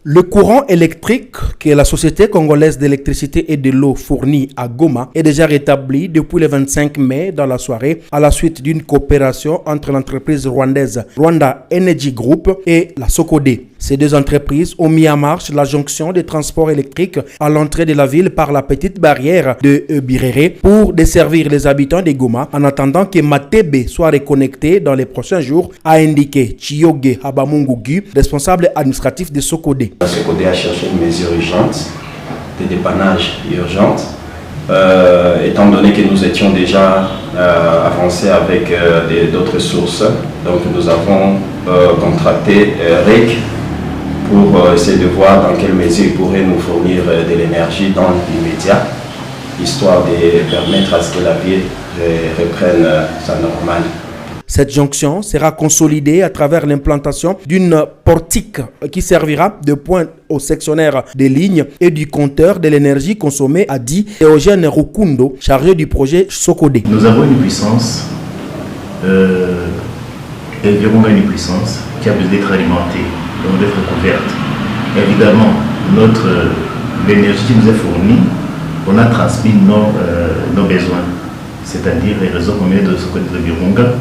Le courant électrique que la Société congolaise d'électricité et de l'eau fournit à Goma est déjà rétabli depuis le 25 mai dans la soirée à la suite d'une coopération entre l'entreprise rwandaise Rwanda Energy Group et la Socodé. Ces deux entreprises ont mis en marche la jonction des transports électriques à l'entrée de la ville par la petite barrière de Birere pour desservir les habitants de Goma en attendant que Matebe soit reconnecté dans les prochains jours, a indiqué Chiyoge Habamungugu, responsable administratif de Socodé. La Socodé a cherché une mesure urgente, de dépannage urgente, étant donné que nous étions déjà avancés avec d'autres sources. Donc nous avons contracté REC pour essayer de voir dans quelle mesure il pourrait nous fournir de l'énergie dans l'immédiat, histoire de permettre à ce que la ville reprenne sa normale. Cette jonction sera consolidée à travers l'implantation d'une portique qui servira de point au sectionnaire des lignes et du compteur de l'énergie consommée, a dit Eugène Rukundo, chargé du projet Socodé. Nous avons une puissance, environ une puissance qui a besoin d'être alimentée, donc d'être couverte. Évidemment, l'énergie qui nous est fournie, on a transmis nos besoins, c'est-à-dire les réseaux communaux de Socodé de Virunga,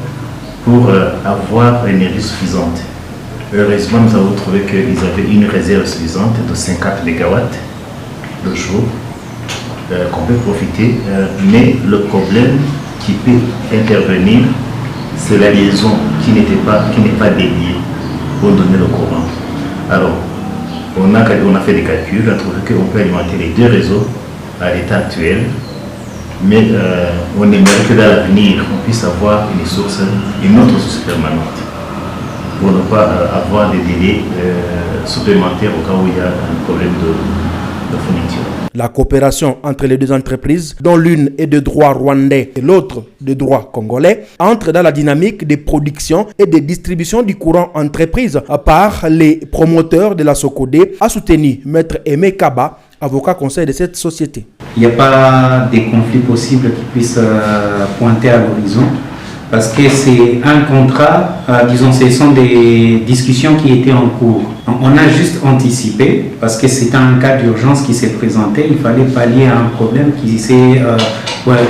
pour avoir l'énergie suffisante. Heureusement, nous avons trouvé qu'ils avaient une réserve suffisante de 50 MW de jour qu'on peut profiter. Mais le problème qui peut intervenir, c'est la liaison qui n'est pas dédiée pour donner le courant. Alors, on a fait des calculs, on a trouvé qu'on peut alimenter les deux réseaux à l'état actuel. Mais on aimerait que dans l'avenir, on puisse avoir une autre source permanente pour ne pas avoir des délais supplémentaires au cas où il y a un problème de fourniture. La coopération entre les deux entreprises, dont l'une est de droit rwandais et l'autre de droit congolais, entre dans la dynamique de production et de distribution du courant entreprise par les promoteurs de la Socodé, a soutenu Maître Aimé Kaba, avocat conseil de cette société. Il n'y a pas de conflits possibles qui puissent pointer à l'horizon parce que c'est un contrat, disons, ce sont des discussions qui étaient en cours. On a juste anticipé parce que c'est un cas d'urgence qui s'est présenté. Il fallait pallier à un problème qui s'est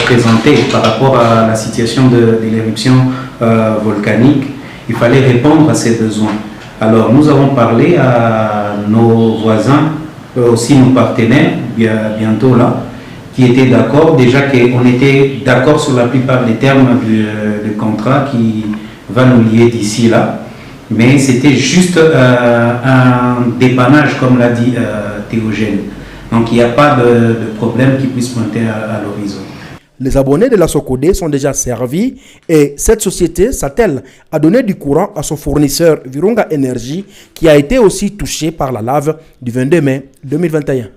présenté par rapport à la situation de l'éruption volcanique. Il fallait répondre à ces besoins. Alors nous avons parlé à nos voisins, aussi nos partenaires, bientôt là, qui étaient d'accord, déjà qu'on était d'accord sur la plupart des termes du contrat qui va nous lier d'ici là, mais c'était juste un dépannage, comme l'a dit Théogène. Donc il n'y a pas de problème qui puisse pointer à l'horizon. Les abonnés de la Socodé sont déjà servis et cette société s'attelle à donner du courant à son fournisseur Virunga Energy qui a été aussi touché par la lave du 22 mai 2021.